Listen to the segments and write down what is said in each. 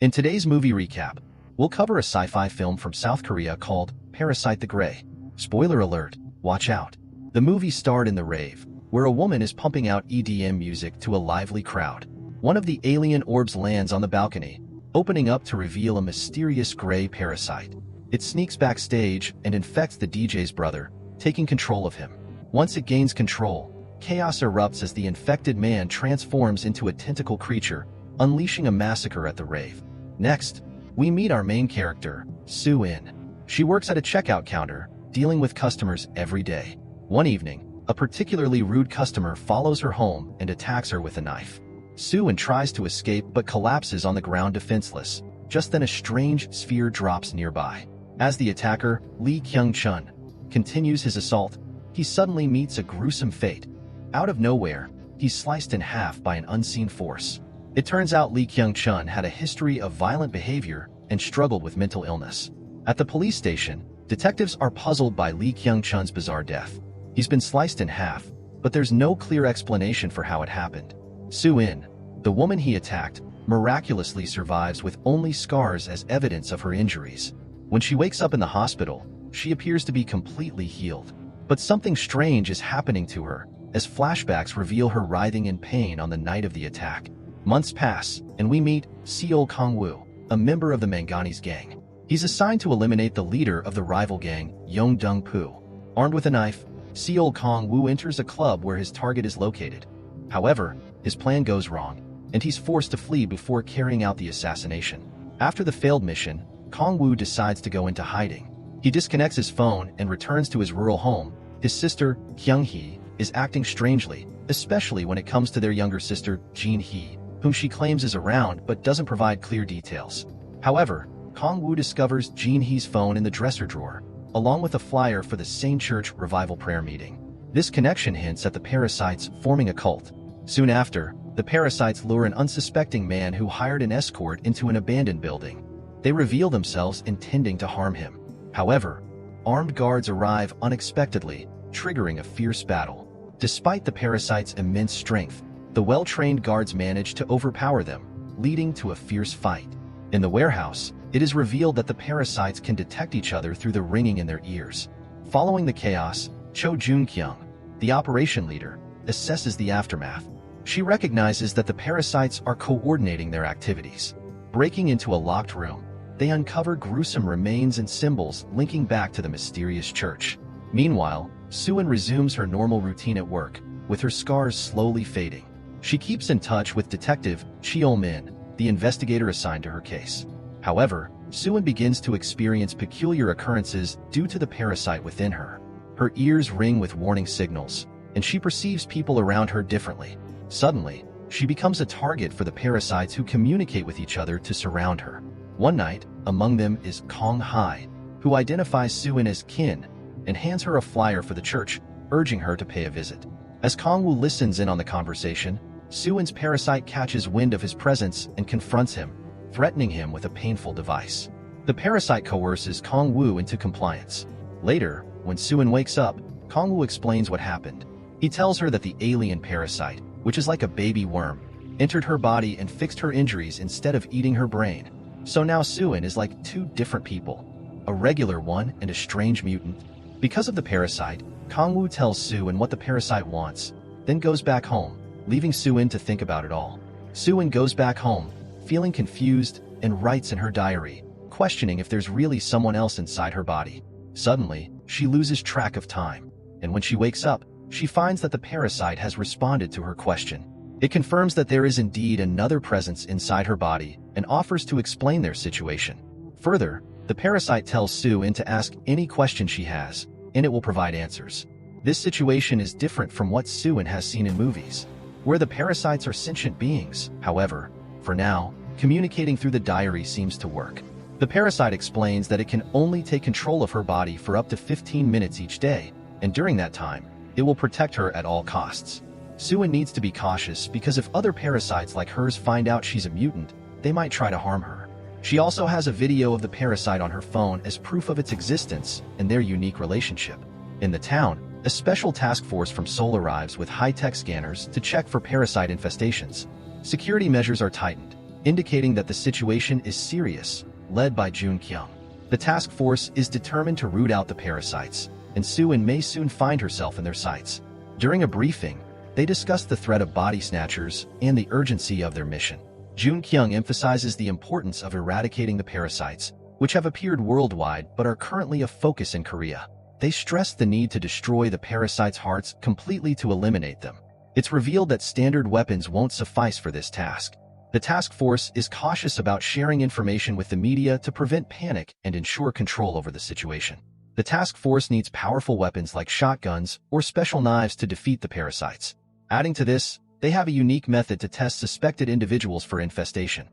In today's movie recap, we'll cover a sci-fi film from South Korea called Parasite the Grey. Spoiler alert, watch out. The movie starred in the rave, where a woman is pumping out EDM music to a lively crowd. One of the alien orbs lands on the balcony, opening up to reveal a mysterious gray parasite. It sneaks backstage and infects the DJ's brother, taking control of him. Once it gains control, chaos erupts as the infected man transforms into a tentacle creature, unleashing a massacre at the rave. Next, we meet our main character, Soo-in. She works at a checkout counter, dealing with customers every day. One evening, a particularly rude customer follows her home and attacks her with a knife. Soo-in tries to escape but collapses on the ground defenseless. Just then a strange sphere drops nearby. As the attacker, Lee Kyung-chun, continues his assault, he suddenly meets a gruesome fate. Out of nowhere, he's sliced in half by an unseen force. It turns out Lee Kyung-chun had a history of violent behavior and struggled with mental illness. At the police station, detectives are puzzled by Lee Kyung-chun's bizarre death. He's been sliced in half, but there's no clear explanation for how it happened. Soo-in, the woman he attacked, miraculously survives with only scars as evidence of her injuries. When she wakes up in the hospital, she appears to be completely healed. But something strange is happening to her, as flashbacks reveal her writhing in pain on the night of the attack. Months pass, and we meet Seol Kong-woo, a member of the Manganese gang. He's assigned to eliminate the leader of the rival gang, Yong Dong-poo. Armed with a knife, Seol Kong-woo enters a club where his target is located. However, his plan goes wrong, and he's forced to flee before carrying out the assassination. After the failed mission, Kong-woo decides to go into hiding. He disconnects his phone and returns to his rural home. His sister, Kyung-hee, is acting strangely, especially when it comes to their younger sister, Jin-hee, whom she claims is around but doesn't provide clear details. However, Kong-woo discovers Jin-hee's phone in the dresser drawer, along with a flyer for the same church revival prayer meeting. This connection hints at the Parasites forming a cult. Soon after, the Parasites lure an unsuspecting man who hired an escort into an abandoned building. They reveal themselves intending to harm him. However, armed guards arrive unexpectedly, triggering a fierce battle. Despite the Parasites' immense strength, the well-trained guards manage to overpower them, leading to a fierce fight. In the warehouse, it is revealed that the Parasites can detect each other through the ringing in their ears. Following the chaos, Cho Jun-kyung, the operation leader, assesses the aftermath. She recognizes that the Parasites are coordinating their activities. Breaking into a locked room, they uncover gruesome remains and symbols linking back to the mysterious church. Meanwhile, Soo-in resumes her normal routine at work, with her scars slowly fading. She keeps in touch with Detective Cheol-min, the investigator assigned to her case. However, Soo-in begins to experience peculiar occurrences due to the parasite within her. Her ears ring with warning signals, and she perceives people around her differently. Suddenly, she becomes a target for the parasites who communicate with each other to surround her. One night, among them is Kong-hai, who identifies Soo-in as kin and hands her a flyer for the church, urging her to pay a visit. As Kong-woo listens in on the conversation, Soo-in's parasite catches wind of his presence and confronts him, threatening him with a painful device. The parasite coerces Kong-woo into compliance. Later, when Soo-in wakes up, Kong-woo explains what happened. He tells her that the alien parasite, which is like a baby worm, entered her body and fixed her injuries instead of eating her brain. So now Soo-in is like two different people, a regular one and a strange mutant. Because of the parasite, Kong-woo tells Soo-in what the parasite wants, then goes back home, leaving Soo-in to think about it all. Soo-in goes back home, feeling confused, and writes in her diary, questioning if there's really someone else inside her body. Suddenly, she loses track of time, and when she wakes up, she finds that the parasite has responded to her question. It confirms that there is indeed another presence inside her body and offers to explain their situation. Further, the parasite tells Soo-in to ask any question she has, and it will provide answers. This situation is different from what Soo-in has seen in movies, where the parasites are sentient beings. However, for now, communicating through the diary seems to work. The parasite explains that it can only take control of her body for up to 15 minutes each day, and during that time, it will protect her at all costs. Soo-in needs to be cautious because if other parasites like hers find out she's a mutant, they might try to harm her. She also has a video of the parasite on her phone as proof of its existence and their unique relationship. In the town, a special task force from Seoul arrives with high-tech scanners to check for parasite infestations. Security measures are tightened, indicating that the situation is serious, led by Jun Kyung. The task force is determined to root out the parasites, and Soo-in may soon find herself in their sights. During a briefing, they discuss the threat of body snatchers and the urgency of their mission. Jun Kyung emphasizes the importance of eradicating the parasites, which have appeared worldwide but are currently a focus in Korea. They stress the need to destroy the parasites' hearts completely to eliminate them. It's revealed that standard weapons won't suffice for this task. The task force is cautious about sharing information with the media to prevent panic and ensure control over the situation. The task force needs powerful weapons like shotguns or special knives to defeat the parasites. Adding to this, they have a unique method to test suspected individuals for infestation.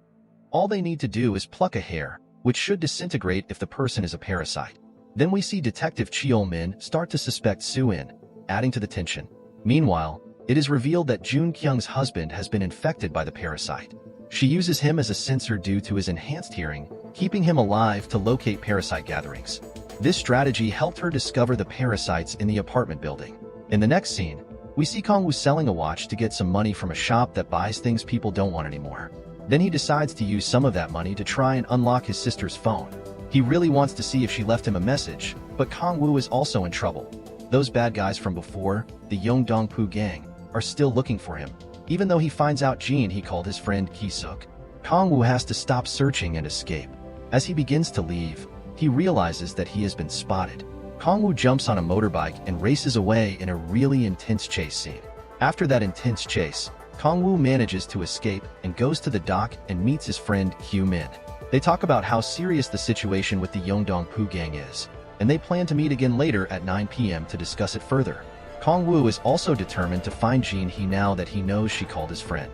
All they need to do is pluck a hair, which should disintegrate if the person is a parasite. Then we see Detective Cheol-min start to suspect Soo-in, adding to the tension. Meanwhile, it is revealed that Jun Kyung's husband has been infected by the parasite. She uses him as a sensor due to his enhanced hearing, keeping him alive to locate parasite gatherings. This strategy helped her discover the parasites in the apartment building. In the next scene, we see Kong-woo selling a watch to get some money from a shop that buys things people don't want anymore. Then he decides to use some of that money to try and unlock his sister's phone. He really wants to see if she left him a message, but Kong-woo is also in trouble. Those bad guys from before, the Yongdong-pu gang, are still looking for him. Even though he finds out Jean he called his friend Ki-suk, Kong-woo has to stop searching and escape. As he begins to leave, he realizes that he has been spotted. Kong-woo jumps on a motorbike and races away in a really intense chase scene. After that intense chase, Kong-woo manages to escape and goes to the dock and meets his friend Kyu-min. They talk about how serious the situation with the Yongdong-pu gang is, and they plan to meet again later at 9 p.m. to discuss it further. Kong-woo is also determined to find Jean He now that he knows she called his friend.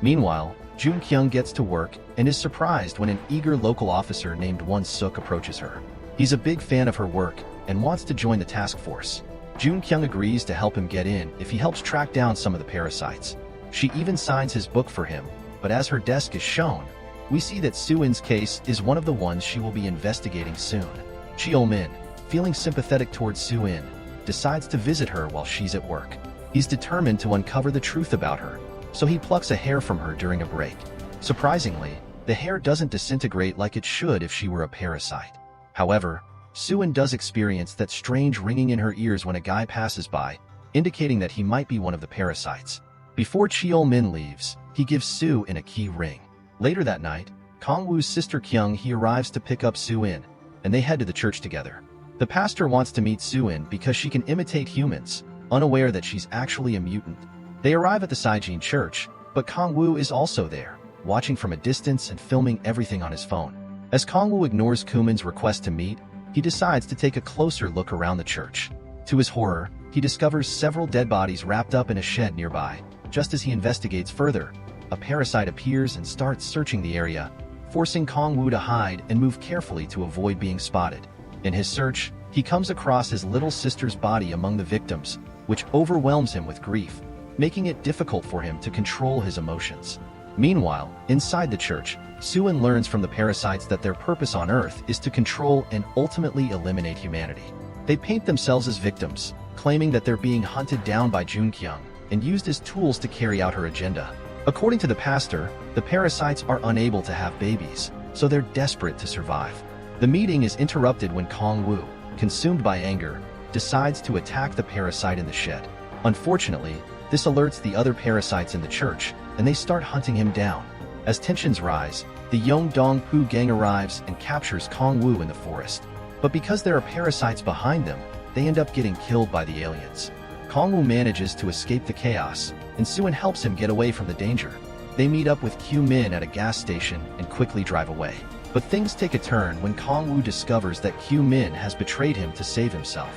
Meanwhile, Jun Kyung gets to work and is surprised when an eager local officer named Won-suk approaches her. He's a big fan of her work and wants to join the task force. Jun Kyung agrees to help him get in if he helps track down some of the parasites. She even signs his book for him, but as her desk is shown, we see that Soo-in's case is one of the ones she will be investigating soon. Cheol-min, feeling sympathetic towards Soo-in, decides to visit her while she's at work. He's determined to uncover the truth about her, so he plucks a hair from her during a break. Surprisingly, the hair doesn't disintegrate like it should if she were a parasite. However, Soo-in does experience that strange ringing in her ears when a guy passes by, indicating that he might be one of the parasites. Before Cheol-min leaves, he gives Soo-in a key ring. Later that night, Kong-woo's sister Kyung-hee arrives to pick up Soo-in, and they head to the church together. The pastor wants to meet Soo-in because she can imitate humans, unaware that she's actually a mutant. They arrive at the Saijin church, but Kong-woo is also there, watching from a distance and filming everything on his phone. As Kong-woo ignores Kumin's request to meet, he decides to take a closer look around the church. To his horror, he discovers several dead bodies wrapped up in a shed nearby. Just as he investigates further, a parasite appears and starts searching the area, forcing Kong-woo to hide and move carefully to avoid being spotted. In his search, he comes across his little sister's body among the victims, which overwhelms him with grief, making it difficult for him to control his emotions. Meanwhile, inside the church, Soo-in learns from the parasites that their purpose on Earth is to control and ultimately eliminate humanity. They paint themselves as victims, claiming that they're being hunted down by Jun Kyung and used as tools to carry out her agenda. According to the pastor, the parasites are unable to have babies, so they're desperate to survive. The meeting is interrupted when Kong-woo, consumed by anger, decides to attack the parasite in the shed. Unfortunately, this alerts the other parasites in the church, and they start hunting him down. As tensions rise, the Yongdong-pu gang arrives and captures Kong-woo in the forest. But because there are parasites behind them, they end up getting killed by the aliens. Kong-woo manages to escape the chaos, and Soo-in helps him get away from the danger. They meet up with Kyu-min at a gas station and quickly drive away. But things take a turn when Kong-woo discovers that Kyu-min has betrayed him to save himself.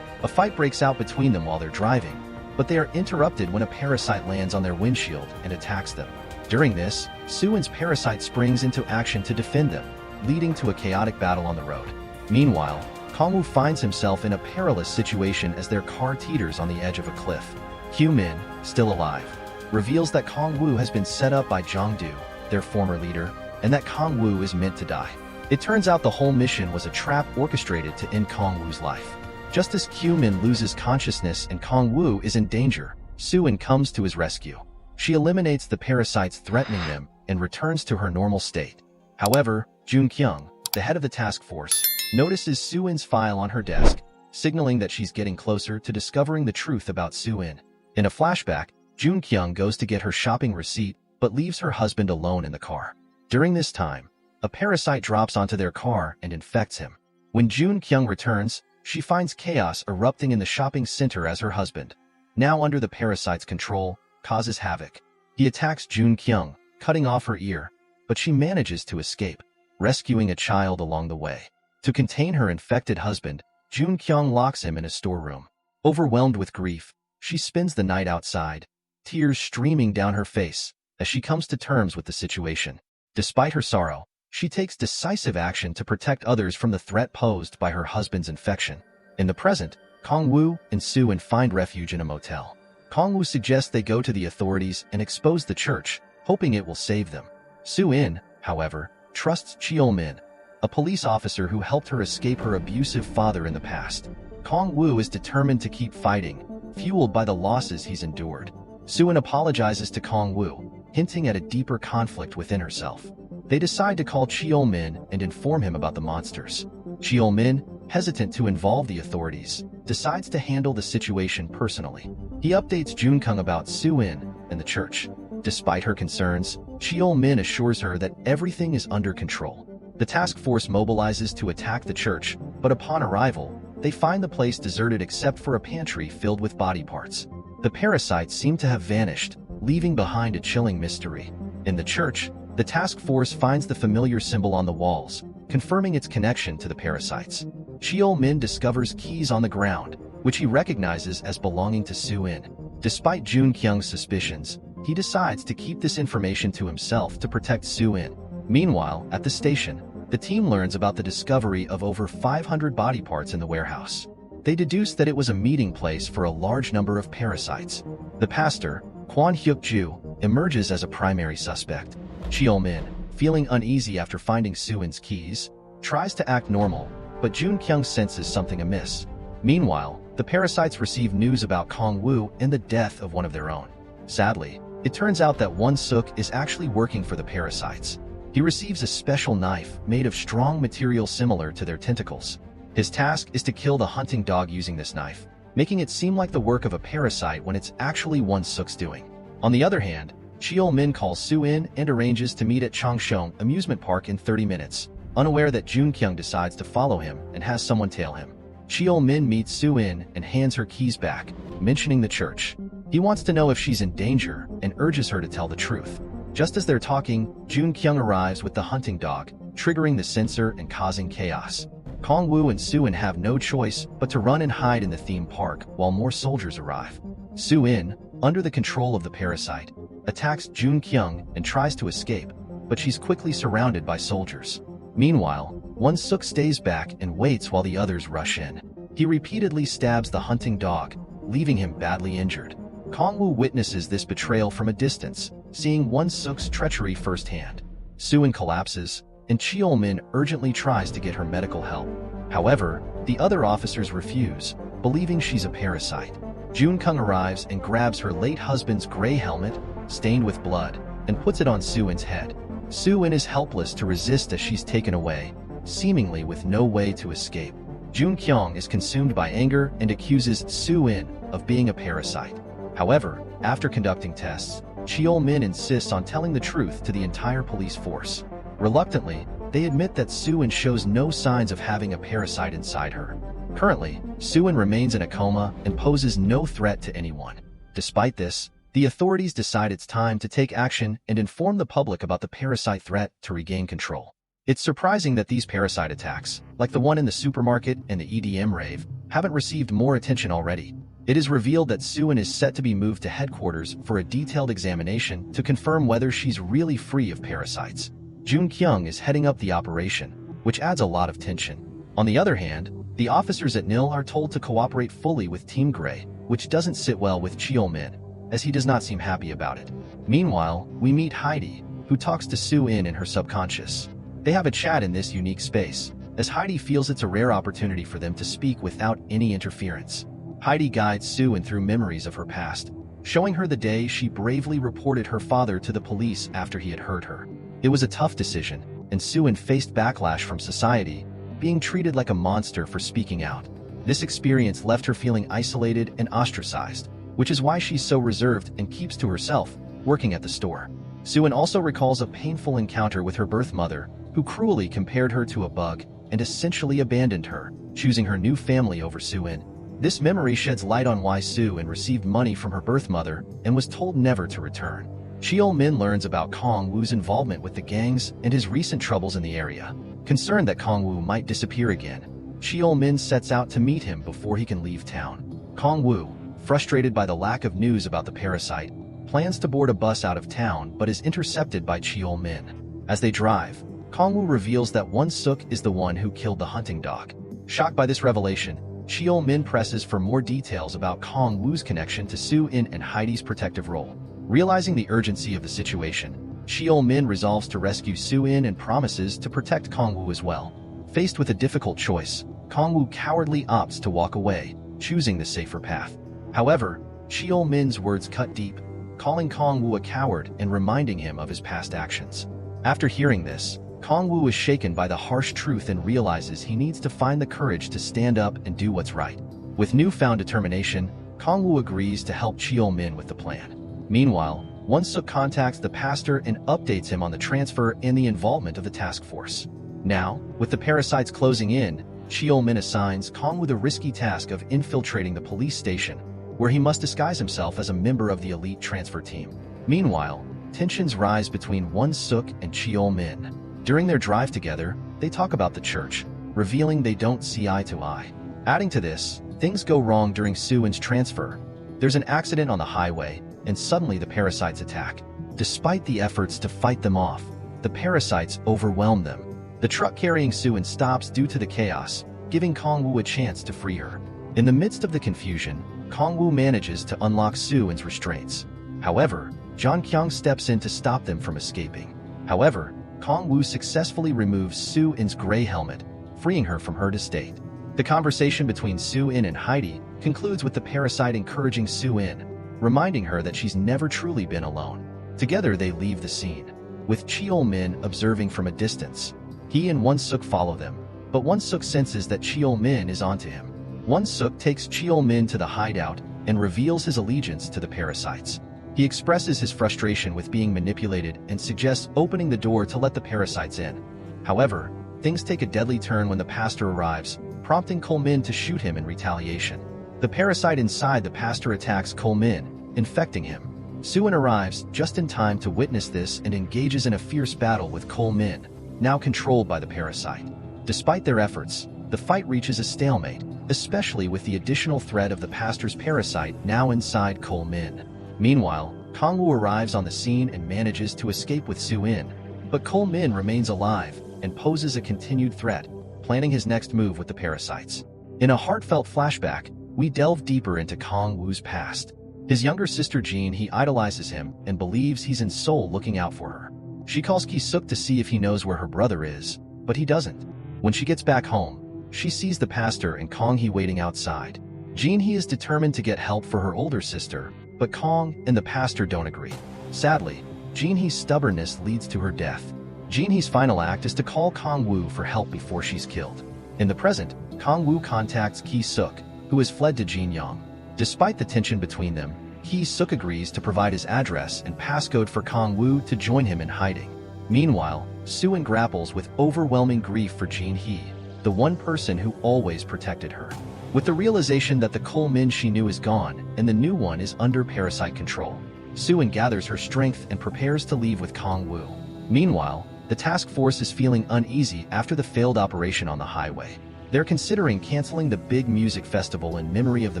A fight breaks out between them while they're driving, but they are interrupted when a parasite lands on their windshield and attacks them. During this, Soo-in's parasite springs into action to defend them, leading to a chaotic battle on the road. Meanwhile, Kong-woo finds himself in a perilous situation as their car teeters on the edge of a cliff. Kyu-min, still alive, reveals that Kong-woo has been set up by Jong-do, their former leader, and that Kong-woo is meant to die. It turns out the whole mission was a trap orchestrated to end Kong-woo's life. Just as Kyu-min loses consciousness and Kong-woo is in danger, Soo-in comes to his rescue. She eliminates the parasites threatening them and returns to her normal state. However, Jun Kyung, the head of the task force, notices Soo-in's file on her desk, signaling that she's getting closer to discovering the truth about Soo-in. In a flashback, Jun Kyung goes to get her shopping receipt but leaves her husband alone in the car. During this time, a parasite drops onto their car and infects him. When Jun Kyung returns, she finds chaos erupting in the shopping center as her husband, now under the parasite's control, causes havoc. He attacks Jun Kyung, cutting off her ear, but she manages to escape, rescuing a child along the way. To contain her infected husband, Jun Kyung locks him in a storeroom. Overwhelmed with grief, she spends the night outside, tears streaming down her face as she comes to terms with the situation. Despite her sorrow, she takes decisive action to protect others from the threat posed by her husband's infection. In the present, Kong-woo and Soo-in find refuge in a motel. Kong-woo suggests they go to the authorities and expose the church, hoping it will save them. Soo-in, however, trusts Cheol-min, a police officer who helped her escape her abusive father in the past. Kong-woo is determined to keep fighting, fueled by the losses he's endured. Soo-in apologizes to Kong-woo, hinting at a deeper conflict within herself. They decide to call Cheol-min and inform him about the monsters. Cheol-min, hesitant to involve the authorities, decides to handle the situation personally. He updates Jun Kyung about Soo-in and the church. Despite her concerns, Cheol-min assures her that everything is under control. The task force mobilizes to attack the church, but upon arrival, they find the place deserted except for a pantry filled with body parts. The parasites seem to have vanished, leaving behind a chilling mystery. In the church, the task force finds the familiar symbol on the walls, confirming its connection to the parasites. Cheol-min discovers keys on the ground, which he recognizes as belonging to Soo-in. Despite Jun Kyung's suspicions, he decides to keep this information to himself to protect Soo-in. Meanwhile, at the station, the team learns about the discovery of over 500 body parts in the warehouse. They deduce that it was a meeting place for a large number of parasites. The pastor, Kwon Hyuk-ju, emerges as a primary suspect. Cheol-min, feeling uneasy after finding Soo-in's keys, tries to act normal, but Jun Kyung senses something amiss. Meanwhile, the parasites receive news about Kong-woo and the death of one of their own. Sadly, it turns out that Won-suk is actually working for the parasites. He receives a special knife made of strong material similar to their tentacles. His task is to kill the hunting dog using this knife, making it seem like the work of a parasite when it's actually Won-suk's doing. On the other hand, Cheol-min calls Soo-in and arranges to meet at Changshong amusement park in 30 minutes, unaware that Jun Kyung decides to follow him and has someone tail him. Cheol-min meets Soo-in and hands her keys back, mentioning the church. He wants to know if she's in danger and urges her to tell the truth. Just as they're talking, Jun Kyung arrives with the hunting dog, triggering the sensor and causing chaos. Kong-woo and Soo-in have no choice but to run and hide in the theme park while more soldiers arrive. Soo-in, under the control of the parasite, attacks Jun Kyung and tries to escape, but she's quickly surrounded by soldiers. Meanwhile, Won-suk stays back and waits while the others rush in. He repeatedly stabs the hunting dog, leaving him badly injured. Kong-woo witnesses this betrayal from a distance, seeing Won-suk's treachery firsthand. Soo-in collapses, and Cheol-min urgently tries to get her medical help. However, the other officers refuse, believing she's a parasite. Jun Kyung arrives and grabs her late husband's gray helmet, stained with blood, and puts it on Soo-in's head. Soo-in is helpless to resist as she's taken away, seemingly with no way to escape. Jun Kyung is consumed by anger and accuses Soo-in of being a parasite. However, after conducting tests, Cheol-min insists on telling the truth to the entire police force. Reluctantly, they admit that Soo-in shows no signs of having a parasite inside her. Currently, Soo-in remains in a coma and poses no threat to anyone. Despite this, the authorities decide it's time to take action and inform the public about the parasite threat to regain control. It's surprising that these parasite attacks, like the one in the supermarket and the EDM rave, haven't received more attention already. It is revealed that Soo-in is set to be moved to headquarters for a detailed examination to confirm whether she's really free of parasites. Jun Kyung is heading up the operation, which adds a lot of tension. On the other hand, the officers at NIL are told to cooperate fully with Team Grey, which doesn't sit well with Cheol-min, as he does not seem happy about it. Meanwhile, we meet Heidi, who talks to Soo-in in her subconscious. They have a chat in this unique space, as Heidi feels it's a rare opportunity for them to speak without any interference. Heidi guides Soo-in through memories of her past, showing her the day she bravely reported her father to the police after he had hurt her. It was a tough decision, and Soo-in faced backlash from society, being treated like a monster for speaking out. This experience left her feeling isolated and ostracized, which is why she's so reserved and keeps to herself, working at the store. Soo-in also recalls a painful encounter with her birth mother, who cruelly compared her to a bug and essentially abandoned her, choosing her new family over Soo-in. This memory sheds light on why Soo-in received money from her birth mother and was told never to return. Cheol-min learns about Kong-woo's involvement with the gangs and his recent troubles in the area. Concerned that Kong-woo might disappear again, Cheol-min sets out to meet him before he can leave town. Kong-woo, frustrated by the lack of news about the parasite, plans to board a bus out of town but is intercepted by Cheol-min. As they drive, Kong-woo reveals that Won-suk is the one who killed the hunting dog. Shocked by this revelation, Cheol-min presses for more details about Kong-woo's connection to Soo-in and Heidi's protective role. Realizing the urgency of the situation, Cheol-min resolves to rescue Soo-in and promises to protect Kong-woo as well. Faced with a difficult choice, Kong-woo cowardly opts to walk away, choosing the safer path. However, Cheol-min's words cut deep, calling Kong-woo a coward and reminding him of his past actions. After hearing this, Kong-woo is shaken by the harsh truth and realizes he needs to find the courage to stand up and do what's right. With newfound determination, Kong-woo agrees to help Cheol-min with the plan. Meanwhile, Won-suk contacts the pastor and updates him on the transfer and the involvement of the task force. Now, with the parasites closing in, Cheol-min assigns Kong-woo the risky task of infiltrating the police station, where he must disguise himself as a member of the elite transfer team. Meanwhile, tensions rise between Won-suk and Cheol-min. During their drive together, they talk about the church, revealing they don't see eye to eye. Adding to this, things go wrong during Soo-in's transfer. There's an accident on the highway, and suddenly the parasites attack. Despite the efforts to fight them off, the parasites overwhelm them. The truck carrying Soo-in stops due to the chaos, giving Kong-woo a chance to free her. In the midst of the confusion, Kong-woo manages to unlock Soo-in's restraints. However, John Kyung steps in to stop them from escaping. However, Kong-woo successfully removes Soo-in's gray helmet, freeing her from her estate. The conversation between Soo-in and Heidi concludes with the parasite encouraging Soo-in, reminding her that she's never truly been alone. Together they leave the scene, with Cheol-min observing from a distance. He and Won-suk follow them, but Won-suk senses that Cheol-min is onto him. Won-suk takes Cheol-min to the hideout and reveals his allegiance to the parasites. He expresses his frustration with being manipulated and suggests opening the door to let the parasites in. However, things take a deadly turn when the pastor arrives, prompting Cheol-min to shoot him in retaliation. The parasite inside the pastor attacks Cheol-min, infecting him. Soo-in arrives just in time to witness this and engages in a fierce battle with Cheol-min, now controlled by the parasite. Despite their efforts, the fight reaches a stalemate, especially with the additional threat of the pastor's parasite now inside Cheol-min. Meanwhile, Kong-woo arrives on the scene and manages to escape with Soo-in, but Cheol-min remains alive and poses a continued threat, planning his next move with the parasites. In a heartfelt flashback, we delve deeper into Kong-woo's past. His younger sister Jean, he idolizes him and believes he's in Seoul looking out for her. She calls Ki-suk to see if he knows where her brother is, but he doesn't. When she gets back home, she sees the pastor and Kong-hee waiting outside. Jean-hee is determined to get help for her older sister, but Kong and the pastor don't agree. Sadly, Jean-hee's stubbornness leads to her death. Jean-hee's final act is to call Kong-woo for help before she's killed. In the present, Kong-woo contacts Ki-suk, who has fled to Jinyang. Despite the tension between them, Ki-suk agrees to provide his address and passcode for Kong-woo to join him in hiding. Meanwhile, Soo-in grapples with overwhelming grief for Jean-hee, the one person who always protected her. With the realization that the Cheol-min she knew is gone and the new one is under parasite control, Soo-in gathers her strength and prepares to leave with Kong-woo. Meanwhile, the task force is feeling uneasy after the failed operation on the highway. They're considering canceling the big music festival in memory of the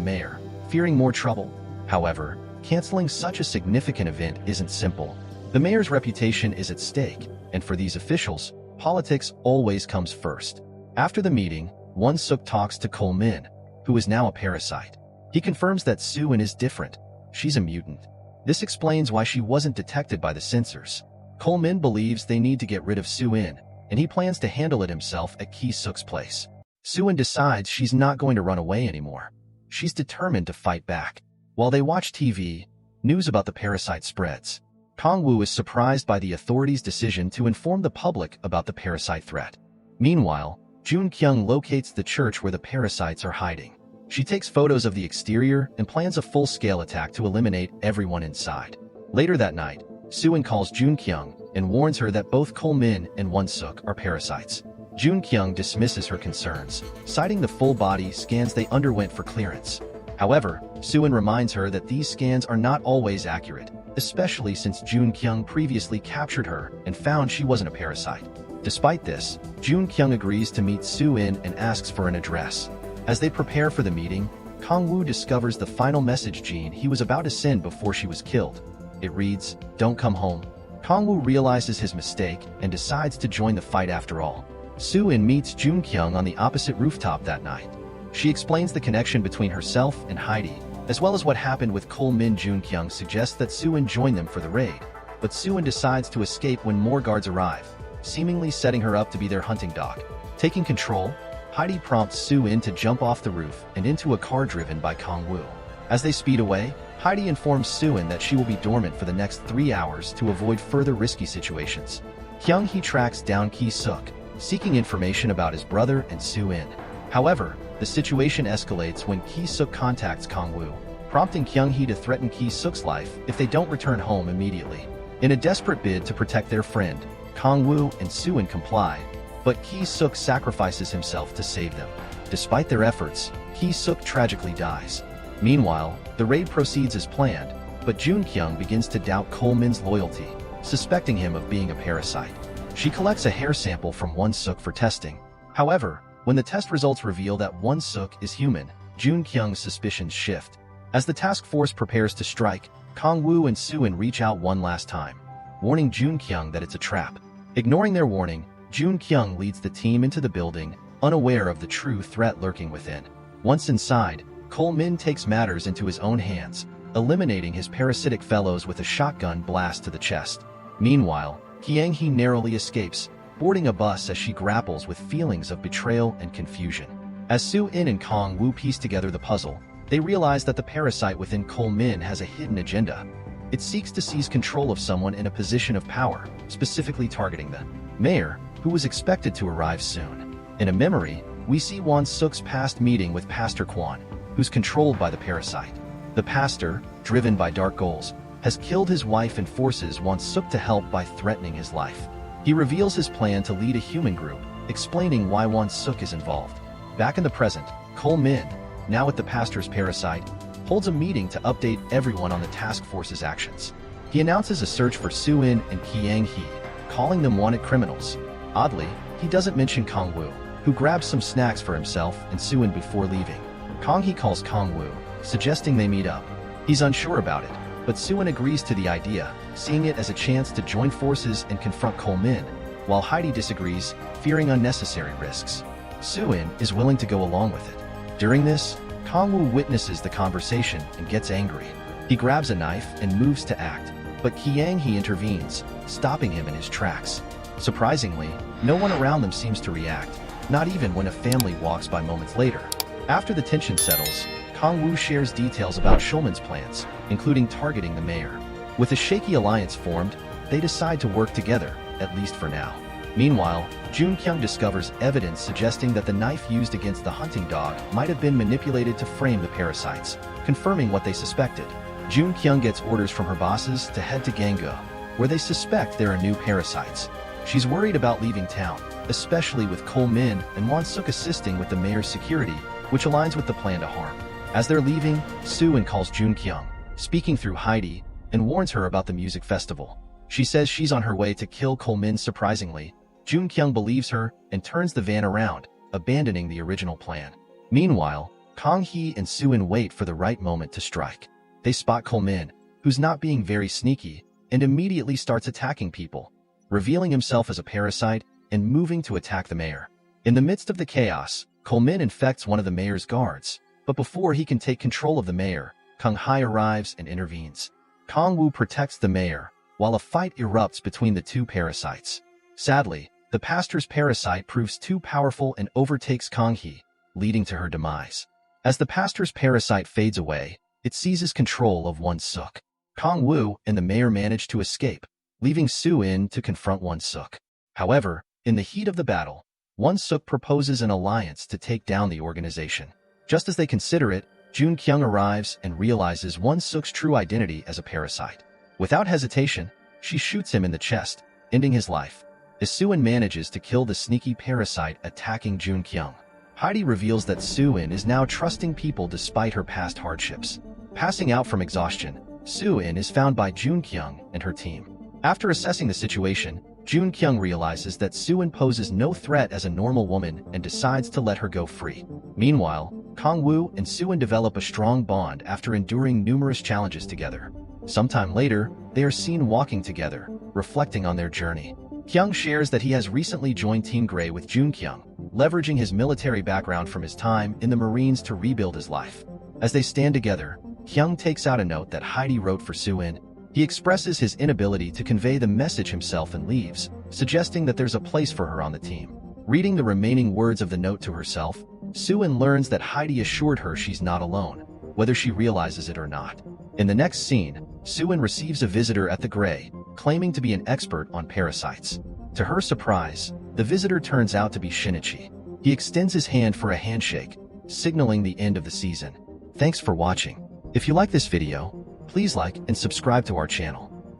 mayor, fearing more trouble. However, canceling such a significant event isn't simple. The mayor's reputation is at stake, and for these officials, politics always comes first. After the meeting, Won-suk talks to Cheol-min, who is now a parasite. He confirms that Soo-in is different. She's a mutant. This explains why she wasn't detected by the censors. Cheol-min believes they need to get rid of Soo-in, and he plans to handle it himself at Ki-suk's place. Soo-in decides she's not going to run away anymore. She's determined to fight back. While they watch TV, news about the parasite spreads. Kong-woo is surprised by the authorities' decision to inform the public about the parasite threat. Meanwhile, Jun-kyung locates the church where the parasites are hiding. She takes photos of the exterior and plans a full-scale attack to eliminate everyone inside. Later that night, Soo-in calls Jun-kyung and warns her that both Kol-min and Won-suk are parasites. Jun-kyung dismisses her concerns, citing the full-body scans they underwent for clearance. However, Soo-in reminds her that these scans are not always accurate, especially since Jun-kyung previously captured her and found she wasn't a parasite. Despite this, Jun-kyung agrees to meet Soo-in and asks for an address. As they prepare for the meeting, Kong-woo discovers the final message gene he was about to send before she was killed. It reads, "Don't come home." Kong-woo realizes his mistake and decides to join the fight after all. Soo-in meets Jun-kyung on the opposite rooftop that night. She explains the connection between herself and Heidi, as well as what happened with Kol-min. Jun-kyung suggests that Soo-in join them for the raid, but Soo-in decides to escape when more guards arrive, seemingly setting her up to be their hunting dog. Taking control, Heidi prompts Soo-in to jump off the roof and into a car driven by Kong-woo. As they speed away, Heidi informs Soo-in that she will be dormant for the next 3 hours to avoid further risky situations. Kyung-hee tracks down Ki-suk, seeking information about his brother and Soo-in. However, the situation escalates when Ki-suk contacts Kong-woo, prompting Kyung-hee to threaten Ki-suk's life if they don't return home immediately. In a desperate bid to protect their friend, Kong-woo and Soo-in comply, but Ki-suk sacrifices himself to save them. Despite their efforts, Ki-suk tragically dies. Meanwhile, the raid proceeds as planned, but Jun-kyung begins to doubt Kol-min's loyalty, suspecting him of being a parasite. She collects a hair sample from Won-suk for testing. However, when the test results reveal that Won-suk is human, Jun-kyung's suspicions shift. As the task force prepares to strike, Kong-woo and Soo-in reach out one last time, warning Jun-kyung that it's a trap. Ignoring their warning, Jun-kyung leads the team into the building, unaware of the true threat lurking within. Once inside, Kol-min takes matters into his own hands, eliminating his parasitic fellows with a shotgun blast to the chest. Meanwhile, Kyung-hee narrowly escapes, boarding a bus as she grapples with feelings of betrayal and confusion. As Soo-in and Kong-woo piece together the puzzle, they realize that the parasite within Kol-min has a hidden agenda. It seeks to seize control of someone in a position of power, specifically targeting the mayor, who was expected to arrive soon. In a memory, we see Won-suk's past meeting with Pastor Kwon, who's controlled by the parasite. The pastor, driven by dark goals, has killed his wife and forces Won-suk to help by threatening his life. He reveals his plan to lead a human group, explaining why Won-suk is involved. Back in the present, Kol-min, now with the pastor's parasite, holds a meeting to update everyone on the task force's actions. He announces a search for Soo-in and Kyung-hee, calling them wanted criminals. Oddly, he doesn't mention Kong-woo, who grabs some snacks for himself and Soo-in before leaving. Kong-hee calls Kong-woo, suggesting they meet up. He's unsure about it, but Soo-in agrees to the idea, seeing it as a chance to join forces and confront Kol-min, while Heidi disagrees, fearing unnecessary risks. Soo-in is willing to go along with it. During this, Kong-woo witnesses the conversation and gets angry. He grabs a knife and moves to act, but Kyung-hee intervenes, stopping him in his tracks. Surprisingly, no one around them seems to react, not even when a family walks by moments later. After the tension settles, Kong-woo shares details about Schulman's plans, including targeting the mayor. With a shaky alliance formed, they decide to work together, at least for now. Meanwhile, Jun-kyung discovers evidence suggesting that the knife used against the hunting dog might have been manipulated to frame the parasites, confirming what they suspected. Jun-kyung gets orders from her bosses to head to Ganggo, where they suspect there are new parasites. She's worried about leaving town, especially with Kol-min and Won-suk assisting with the mayor's security, which aligns with the plan to harm. As they're leaving, Soo-in calls Jun-kyung, speaking through Heidi, and warns her about the music festival. She says she's on her way to kill Kol-min. Surprisingly, Jun-kyung believes her and turns the van around, abandoning the original plan. Meanwhile, Kong-hee and Soo-in wait for the right moment to strike. They spot Kol-min, who's not being very sneaky, and immediately starts attacking people, revealing himself as a parasite and moving to attack the mayor. In the midst of the chaos, Kol-min infects one of the mayor's guards, but before he can take control of the mayor, Kong-hee arrives and intervenes. Kong-woo protects the mayor, while a fight erupts between the two parasites. Sadly, the pastor's parasite proves too powerful and overtakes Kong-hee, leading to her demise. As the pastor's parasite fades away, it seizes control of Won-suk. Kong Woo and the mayor manage to escape, leaving Soo-in to confront Won-suk. However, in the heat of the battle, Won-suk proposes an alliance to take down the organization. Just as they consider it, Joon-kyung arrives and realizes Won-suk's true identity as a parasite. Without hesitation, she shoots him in the chest, ending his life. As Soo-in manages to kill the sneaky parasite attacking Joon-kyung, Heidi reveals that Soo-in is now trusting people despite her past hardships. Passing out from exhaustion, Soo-in is found by Joon-kyung and her team. After assessing the situation, Joon-kyung realizes that Soo-in poses no threat as a normal woman and decides to let her go free. Meanwhile, Kong Woo and Soo-in develop a strong bond after enduring numerous challenges together. Sometime later, they are seen walking together, reflecting on their journey. Kyung shares that he has recently joined Team Grey with Joon-kyung, leveraging his military background from his time in the Marines to rebuild his life. As they stand together, Kyung takes out a note that Heidi wrote for Soo-in. He expresses his inability to convey the message himself and leaves, suggesting that there's a place for her on the team. Reading the remaining words of the note to herself, Soo-in learns that Heidi assured her she's not alone, whether she realizes it or not. In the next scene, Soo-in receives a visitor at the Grey, claiming to be an expert on parasites. To her surprise, the visitor turns out to be Shinichi. He extends his hand for a handshake, signaling the end of the season. Thanks for watching. If you like this video, please like and subscribe to our channel.